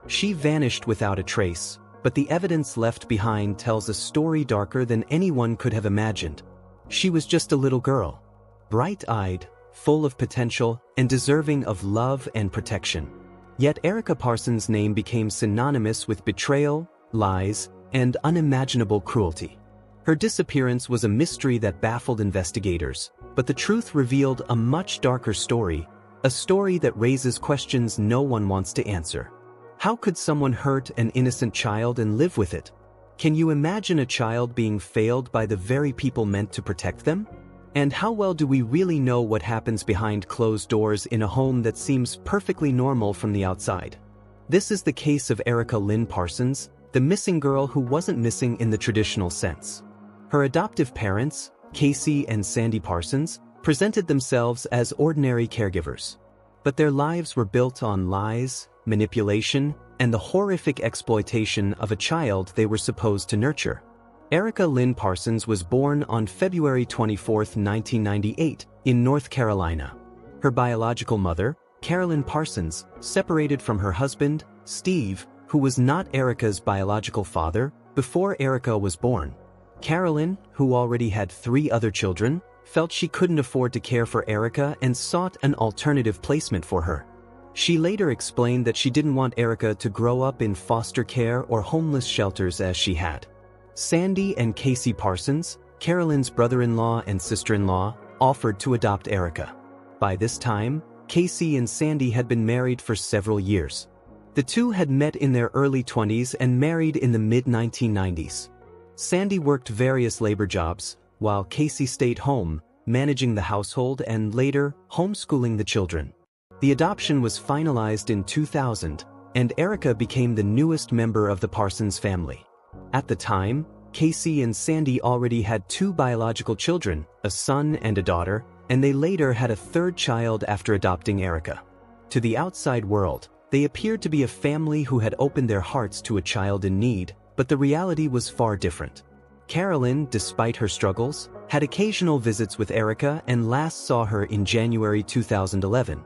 She vanished without a trace, but the evidence left behind tells a story darker than anyone could have imagined. She was just a little girl, bright-eyed, full of potential, and deserving of love and protection. Yet Erica Parsons' name became synonymous with betrayal, lies, and unimaginable cruelty. Her disappearance was a mystery that baffled investigators, but the truth revealed a much darker story, a story that raises questions no one wants to answer. How could someone hurt an innocent child and live with it? Can you imagine a child being failed by the very people meant to protect them? And how well do we really know what happens behind closed doors in a home that seems perfectly normal from the outside? This is the case of Erica Lynn Parsons, the missing girl who wasn't missing in the traditional sense. Her adoptive parents, Casey and Sandy Parsons, presented themselves as ordinary caregivers. But their lives were built on lies, manipulation, and the horrific exploitation of a child they were supposed to nurture. Erica Lynn Parsons was born on February 24, 1998, in North Carolina. Her biological mother, Carolyn Parsons, separated from her husband, Steve, who was not Erica's biological father, before Erica was born. Carolyn, who already had 3 other children, felt she couldn't afford to care for Erica and sought an alternative placement for her. She later explained that she didn't want Erica to grow up in foster care or homeless shelters as she had. Sandy and Casey Parsons, Carolyn's brother-in-law and sister-in-law, offered to adopt Erica. By this time, Casey and Sandy had been married for several years. The two had met in their early 20s and married in the mid-1990s. Sandy worked various labor jobs, while Casey stayed home, managing the household and later, homeschooling the children. The adoption was finalized in 2000, and Erica became the newest member of the Parsons family. At the time, Casey and Sandy already had 2 biological children, a son and a daughter, and they later had a 3rd child after adopting Erica. To the outside world, they appeared to be a family who had opened their hearts to a child in need, but the reality was far different. Carolyn, despite her struggles, had occasional visits with Erica and last saw her in January 2011.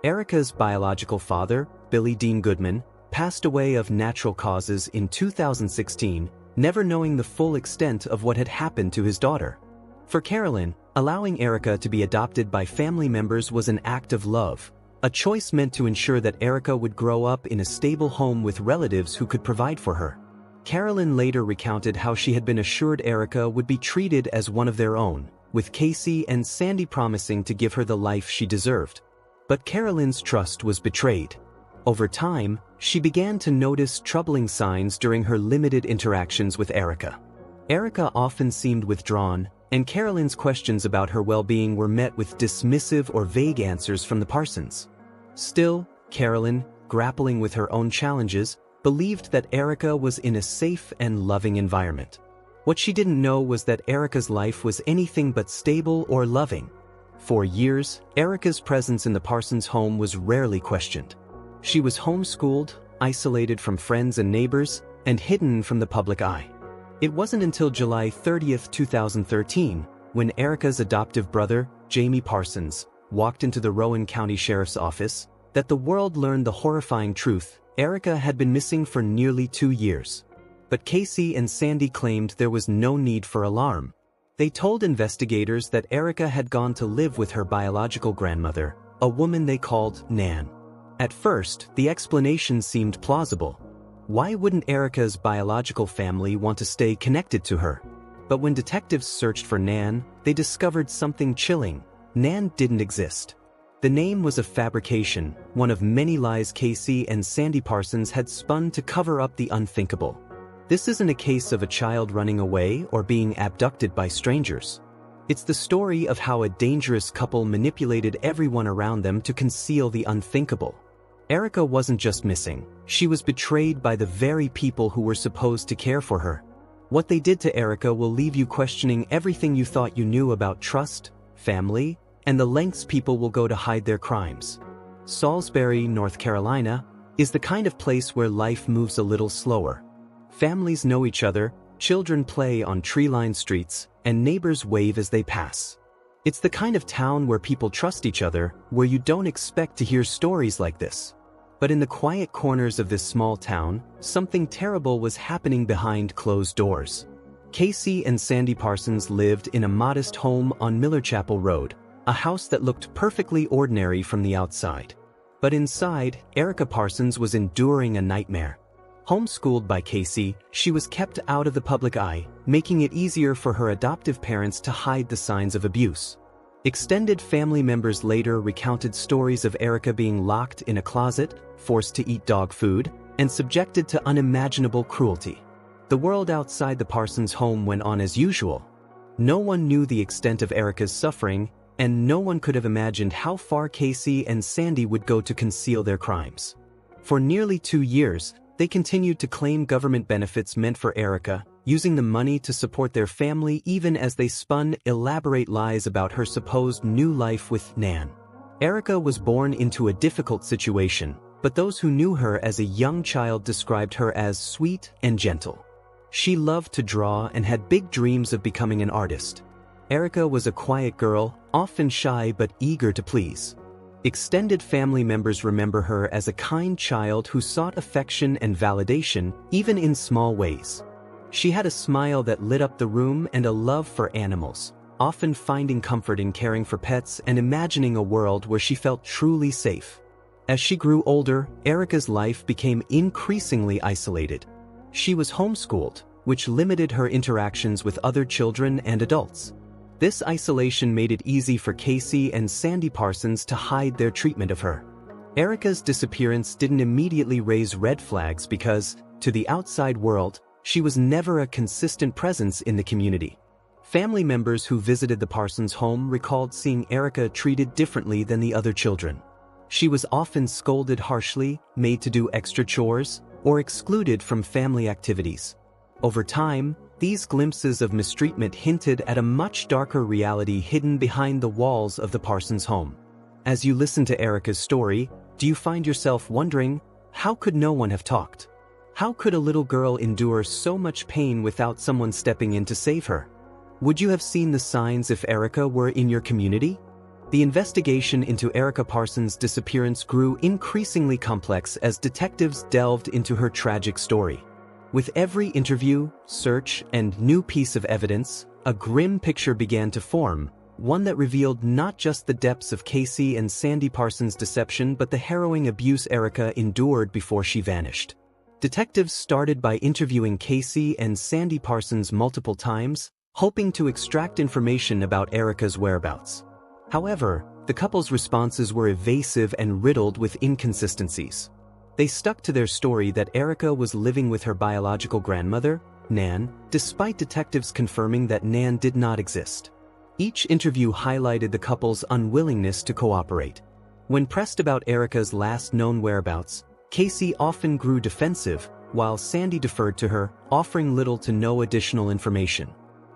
Erica's biological father, Billy Dean Goodman, passed away of natural causes in 2016, never knowing the full extent of what had happened to his daughter. For Carolyn, allowing Erica to be adopted by family members was an act of love, a choice meant to ensure that Erica would grow up in a stable home with relatives who could provide for her. Carolyn later recounted how she had been assured Erica would be treated as one of their own, with Casey and Sandy promising to give her the life she deserved. But Carolyn's trust was betrayed. Over time, she began to notice troubling signs during her limited interactions with Erica. Erica often seemed withdrawn, and Carolyn's questions about her well-being were met with dismissive or vague answers from the Parsons. Still, Carolyn, grappling with her own challenges, believed that Erica was in a safe and loving environment. What she didn't know was that Erica's life was anything but stable or loving. For years, Erica's presence in the Parsons home was rarely questioned. She was homeschooled, isolated from friends and neighbors, and hidden from the public eye. It wasn't until July 30, 2013, when Erica's adoptive brother, Jamie Parsons, walked into the Rowan County Sheriff's Office, that the world learned the horrifying truth: Erica had been missing for nearly 2 years. But Casey and Sandy claimed there was no need for alarm. They told investigators that Erica had gone to live with her biological grandmother, a woman they called Nan. At first, the explanation seemed plausible. Why wouldn't Erica's biological family want to stay connected to her? But when detectives searched for Nan, they discovered something chilling. Nan didn't exist. The name was a fabrication, one of many lies Casey and Sandy Parsons had spun to cover up the unthinkable. This isn't a case of a child running away or being abducted by strangers. It's the story of how a dangerous couple manipulated everyone around them to conceal the unthinkable. Erica wasn't just missing, she was betrayed by the very people who were supposed to care for her. What they did to Erica will leave you questioning everything you thought you knew about trust, family, and the lengths people will go to hide their crimes. Salisbury, North Carolina, is the kind of place where life moves a little slower. Families know each other, children play on tree-lined streets, and neighbors wave as they pass. It's the kind of town where people trust each other, where you don't expect to hear stories like this. But in the quiet corners of this small town, something terrible was happening behind closed doors. Casey and Sandy Parsons lived in a modest home on Miller Chapel Road, a house that looked perfectly ordinary from the outside. But inside, Erica Parsons was enduring a nightmare. Homeschooled by Casey, she was kept out of the public eye, making it easier for her adoptive parents to hide the signs of abuse. Extended family members later recounted stories of Erica being locked in a closet, forced to eat dog food, and subjected to unimaginable cruelty. The world outside the Parsons home went on as usual. No one knew the extent of Erica's suffering, and no one could have imagined how far Casey and Sandy would go to conceal their crimes. For nearly 2 years, they continued to claim government benefits meant for Erica, using the money to support their family even as they spun elaborate lies about her supposed new life with Nan. Erica was born into a difficult situation, but those who knew her as a young child described her as sweet and gentle. She loved to draw and had big dreams of becoming an artist. Erica was a quiet girl, often shy but eager to please. Extended family members remember her as a kind child who sought affection and validation, even in small ways. She had a smile that lit up the room and a love for animals, often finding comfort in caring for pets and imagining a world where she felt truly safe. As she grew older, Erica's life became increasingly isolated. She was homeschooled, which limited her interactions with other children and adults. This isolation made it easy for Casey and Sandy Parsons to hide their treatment of her. Erica's disappearance didn't immediately raise red flags because, to the outside world, she was never a consistent presence in the community. Family members who visited the Parsons home recalled seeing Erica treated differently than the other children. She was often scolded harshly, made to do extra chores, or excluded from family activities. Over time, these glimpses of mistreatment hinted at a much darker reality hidden behind the walls of the Parsons home. As you listen to Erica's story, do you find yourself wondering, how could no one have talked? How could a little girl endure so much pain without someone stepping in to save her? Would you have seen the signs if Erica were in your community? The investigation into Erica Parsons' disappearance grew increasingly complex as detectives delved into her tragic story. With every interview, search, and new piece of evidence, a grim picture began to form, one that revealed not just the depths of Casey and Sandy Parsons' deception but the harrowing abuse Erica endured before she vanished. Detectives started by interviewing Casey and Sandy Parsons multiple times, hoping to extract information about Erica's whereabouts. However, the couple's responses were evasive and riddled with inconsistencies. They stuck to their story that Erica was living with her biological grandmother, Nan, despite detectives confirming that Nan did not exist. Each interview highlighted the couple's unwillingness to cooperate. When pressed about Erica's last known whereabouts, Casey often grew defensive, while Sandy deferred to her, offering little to no additional information.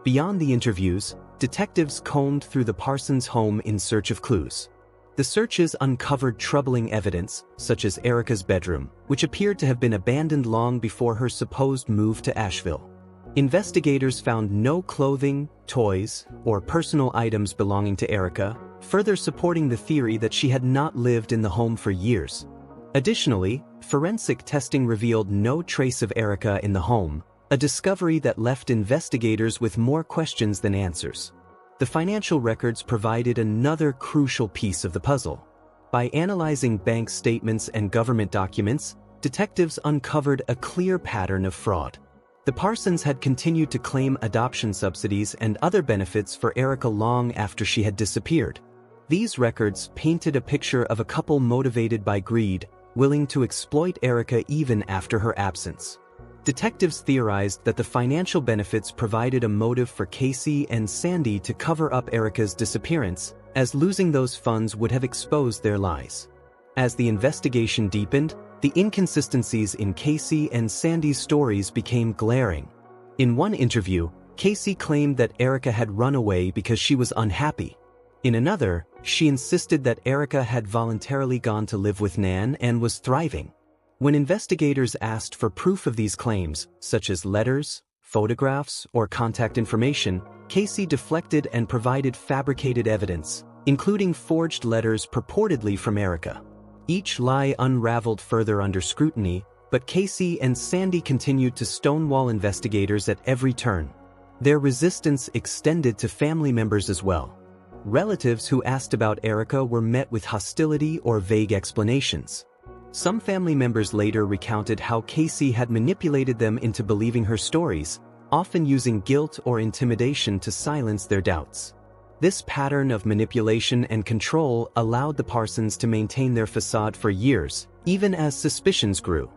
Beyond the interviews, detectives combed through the Parsons home in search of clues. The searches uncovered troubling evidence, such as Erica's bedroom, which appeared to have been abandoned long before her supposed move to Asheville. Investigators found no clothing, toys, or personal items belonging to Erica, further supporting the theory that she had not lived in the home for years. Additionally, forensic testing revealed no trace of Erica in the home, a discovery that left investigators with more questions than answers. The financial records provided another crucial piece of the puzzle. By analyzing bank statements and government documents, detectives uncovered a clear pattern of fraud. The Parsons had continued to claim adoption subsidies and other benefits for Erica long after she had disappeared. These records painted a picture of a couple motivated by greed, willing to exploit Erica even after her absence. Detectives theorized that the financial benefits provided a motive for Casey and Sandy to cover up Erica's disappearance, as losing those funds would have exposed their lies. As the investigation deepened, the inconsistencies in Casey and Sandy's stories became glaring. In one interview, Casey claimed that Erica had run away because she was unhappy. In another, she insisted that Erica had voluntarily gone to live with Nan and was thriving. When investigators asked for proof of these claims, such as letters, photographs, or contact information, Casey deflected and provided fabricated evidence, including forged letters purportedly from Erica. Each lie unraveled further under scrutiny, but Casey and Sandy continued to stonewall investigators at every turn. Their resistance extended to family members as well. Relatives who asked about Erica were met with hostility or vague explanations. Some family members later recounted how Casey had manipulated them into believing her stories, often using guilt or intimidation to silence their doubts. This pattern of manipulation and control allowed the Parsons to maintain their facade for years, even as suspicions grew.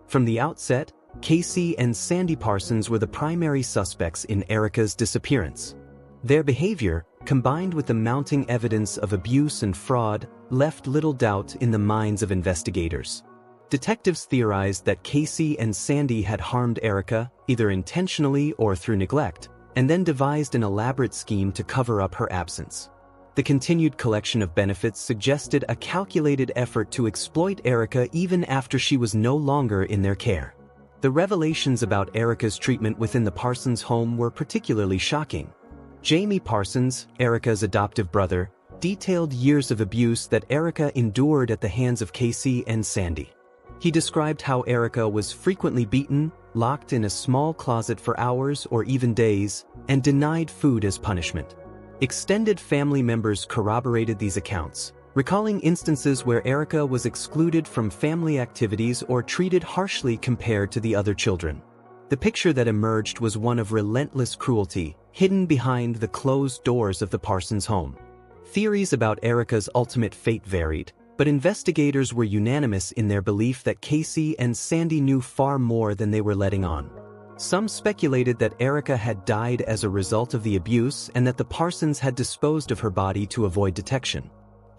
From the outset, Casey and Sandy Parsons were the primary suspects in Erica's disappearance. Their behavior, combined with the mounting evidence of abuse and fraud, left little doubt in the minds of investigators. Detectives theorized that Casey and Sandy had harmed Erica, either intentionally or through neglect, and then devised an elaborate scheme to cover up her absence. The continued collection of benefits suggested a calculated effort to exploit Erica even after she was no longer in their care. The revelations about Erica's treatment within the Parsons home were particularly shocking. Jamie Parsons, Erica's adoptive brother, detailed years of abuse that Erica endured at the hands of Casey and Sandy. He described how Erica was frequently beaten, locked in a small closet for hours or even days, and denied food as punishment. Extended family members corroborated these accounts, recalling instances where Erica was excluded from family activities or treated harshly compared to the other children. The picture that emerged was one of relentless cruelty, hidden behind the closed doors of the Parsons home. Theories about Erica's ultimate fate varied, but investigators were unanimous in their belief that Casey and Sandy knew far more than they were letting on. Some speculated that Erica had died as a result of the abuse and that the Parsons had disposed of her body to avoid detection.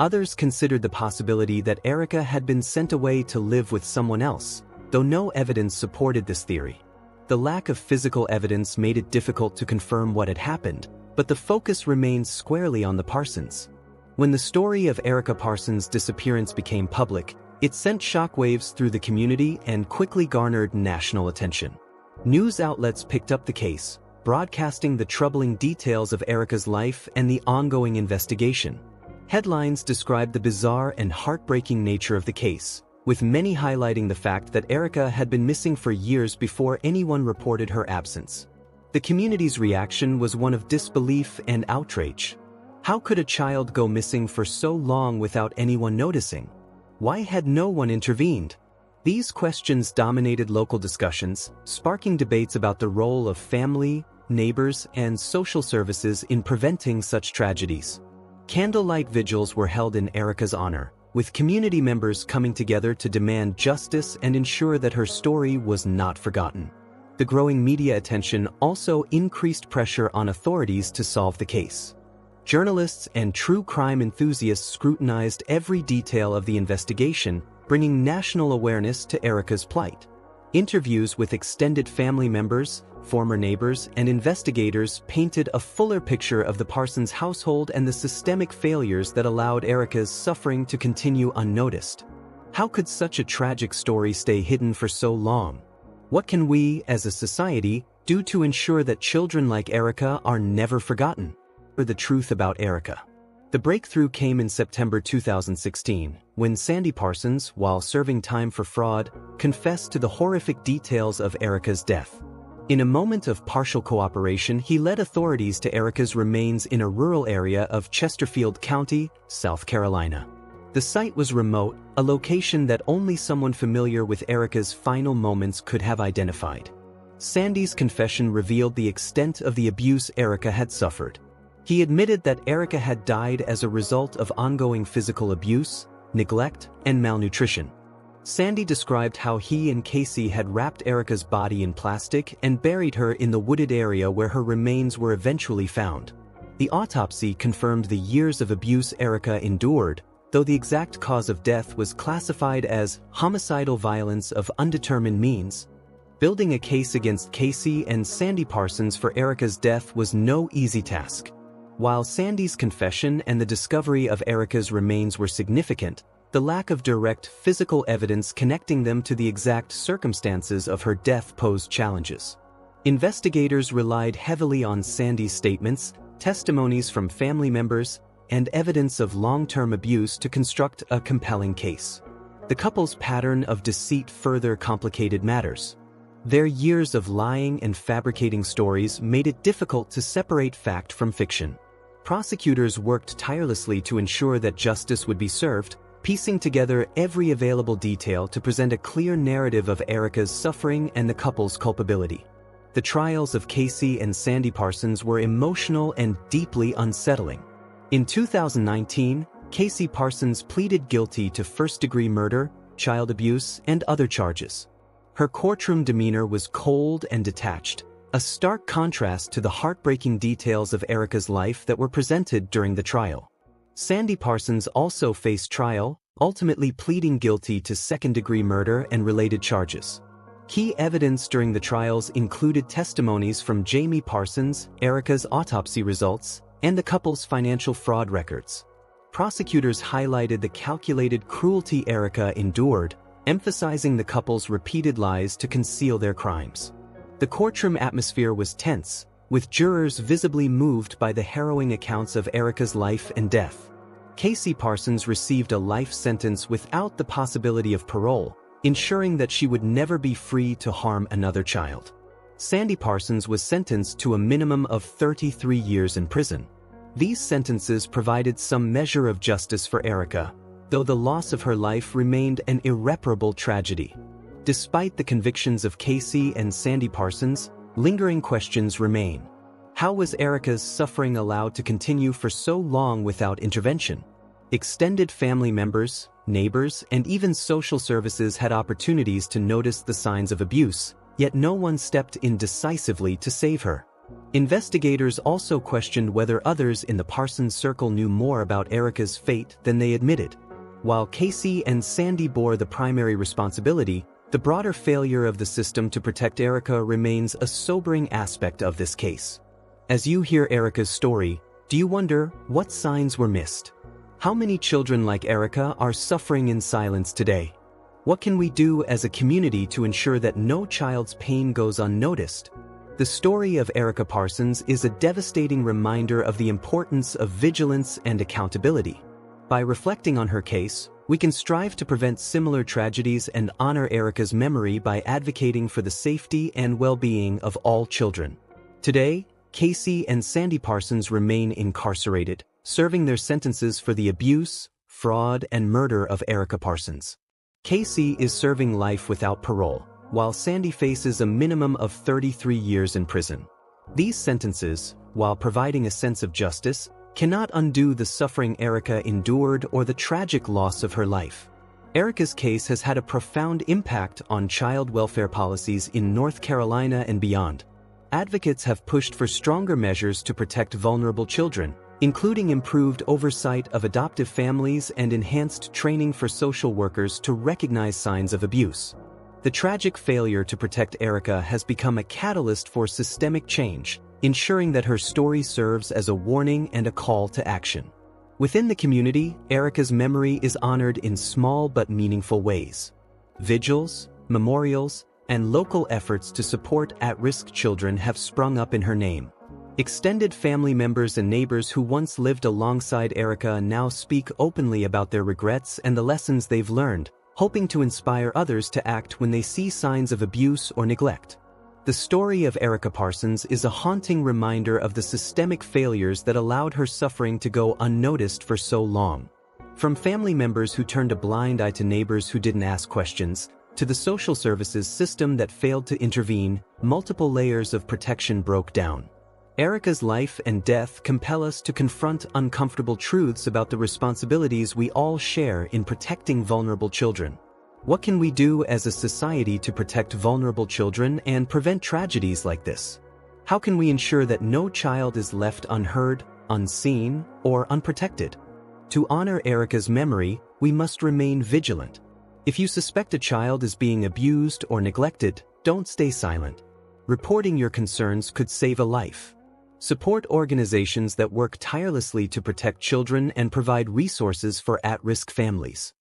Others considered the possibility that Erica had been sent away to live with someone else, though no evidence supported this theory. The lack of physical evidence made it difficult to confirm what had happened, but the focus remained squarely on the Parsons. When the story of Erica Parsons' disappearance became public, it sent shockwaves through the community and quickly garnered national attention. News outlets picked up the case, broadcasting the troubling details of Erica's life and the ongoing investigation. Headlines described the bizarre and heartbreaking nature of the case, with many highlighting the fact that Erica had been missing for years before anyone reported her absence. The community's reaction was one of disbelief and outrage. How could a child go missing for so long without anyone noticing? Why had no one intervened? These questions dominated local discussions, sparking debates about the role of family, neighbors, and social services in preventing such tragedies. Candlelight vigils were held in Erica's honor, with community members coming together to demand justice and ensure that her story was not forgotten. The growing media attention also increased pressure on authorities to solve the case. Journalists and true crime enthusiasts scrutinized every detail of the investigation, bringing national awareness to Erica's plight. Interviews with extended family members, former neighbors, and investigators painted a fuller picture of the Parsons household and the systemic failures that allowed Erica's suffering to continue unnoticed. How could such a tragic story stay hidden for so long? What can we, as a society, do to ensure that children like Erica are never forgotten? The truth about Erica. The breakthrough came in September 2016, when Sandy Parsons, while serving time for fraud, confessed to the horrific details of Erica's death. In a moment of partial cooperation, he led authorities to Erica's remains in a rural area of Chesterfield County, South Carolina. The site was remote, a location that only someone familiar with Erica's final moments could have identified. Sandy's confession revealed the extent of the abuse Erica had suffered. He admitted that Erica had died as a result of ongoing physical abuse, neglect, and malnutrition. Sandy described how he and Casey had wrapped Erica's body in plastic and buried her in the wooded area where her remains were eventually found. The autopsy confirmed the years of abuse Erica endured, though the exact cause of death was classified as homicidal violence of undetermined means. Building a case against Casey and Sandy Parsons for Erica's death was no easy task. While Sandy's confession and the discovery of Erica's remains were significant, the lack of direct physical evidence connecting them to the exact circumstances of her death posed challenges. Investigators relied heavily on Sandy's statements, testimonies from family members, and evidence of long-term abuse to construct a compelling case. The couple's pattern of deceit further complicated matters. Their years of lying and fabricating stories made it difficult to separate fact from fiction. Prosecutors worked tirelessly to ensure that justice would be served, piecing together every available detail to present a clear narrative of Erica's suffering and the couple's culpability. The trials of Casey and Sandy Parsons were emotional and deeply unsettling. In 2019, Casey Parsons pleaded guilty to first-degree murder, child abuse, and other charges. Her courtroom demeanor was cold and detached, a stark contrast to the heartbreaking details of Erica's life that were presented during the trial. Sandy Parsons also faced trial, ultimately pleading guilty to second-degree murder and related charges. Key evidence during the trials included testimonies from Jamie Parsons, Erica's autopsy results, and the couple's financial fraud records. Prosecutors highlighted the calculated cruelty Erica endured, emphasizing the couple's repeated lies to conceal their crimes. The courtroom atmosphere was tense, with jurors visibly moved by the harrowing accounts of Erica's life and death. Casey Parsons received a life sentence without the possibility of parole, ensuring that she would never be free to harm another child. Sandy Parsons was sentenced to a minimum of 33 years in prison. These sentences provided some measure of justice for Erica, though the loss of her life remained an irreparable tragedy. Despite the convictions of Casey and Sandy Parsons, lingering questions remain. How was Erica's suffering allowed to continue for so long without intervention? Extended family members, neighbors, and even social services had opportunities to notice the signs of abuse, yet no one stepped in decisively to save her. Investigators also questioned whether others in the Parsons circle knew more about Erica's fate than they admitted. While Casey and Sandy bore the primary responsibility, the broader failure of the system to protect Erica remains a sobering aspect of this case. As you hear Erica's story, do you wonder what signs were missed? How many children like Erica are suffering in silence today? What can we do as a community to ensure that no child's pain goes unnoticed? The story of Erica Parsons is a devastating reminder of the importance of vigilance and accountability. By reflecting on her case, we can strive to prevent similar tragedies and honor Erica's memory by advocating for the safety and well-being of all children. Today, Casey and Sandy Parsons remain incarcerated, serving their sentences for the abuse, fraud, and murder of Erica Parsons. Casey is serving life without parole, while Sandy faces a minimum of 33 years in prison. These sentences, while providing a sense of justice, cannot undo the suffering Erica endured or the tragic loss of her life. Erica's case has had a profound impact on child welfare policies in North Carolina and beyond. Advocates have pushed for stronger measures to protect vulnerable children, including improved oversight of adoptive families and enhanced training for social workers to recognize signs of abuse. The tragic failure to protect Erica has become a catalyst for systemic change, ensuring that her story serves as a warning and a call to action. Within the community, Erica's memory is honored in small but meaningful ways. Vigils, memorials, and local efforts to support at-risk children have sprung up in her name. Extended family members and neighbors who once lived alongside Erica now speak openly about their regrets and the lessons they've learned, hoping to inspire others to act when they see signs of abuse or neglect. The story of Erica Parsons is a haunting reminder of the systemic failures that allowed her suffering to go unnoticed for so long. From family members who turned a blind eye to neighbors who didn't ask questions, to the social services system that failed to intervene, multiple layers of protection broke down. Erica's life and death compel us to confront uncomfortable truths about the responsibilities we all share in protecting vulnerable children. What can we do as a society to protect vulnerable children and prevent tragedies like this? How can we ensure that no child is left unheard, unseen, or unprotected? To honor Erica's memory, we must remain vigilant. If you suspect a child is being abused or neglected, don't stay silent. Reporting your concerns could save a life. Support organizations that work tirelessly to protect children and provide resources for at-risk families.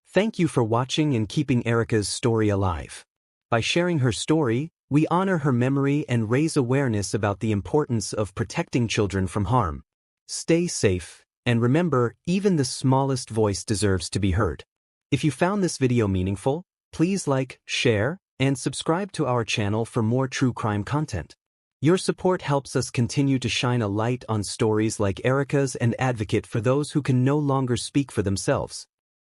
Thank you for watching and keeping Erica's story alive. By sharing her story, we honor her memory and raise awareness about the importance of protecting children from harm. Stay safe, and remember, even the smallest voice deserves to be heard. If you found this video meaningful, please like, share, and subscribe to our channel for more true crime content. Your support helps us continue to shine a light on stories like Erica's and advocate for those who can no longer speak for themselves.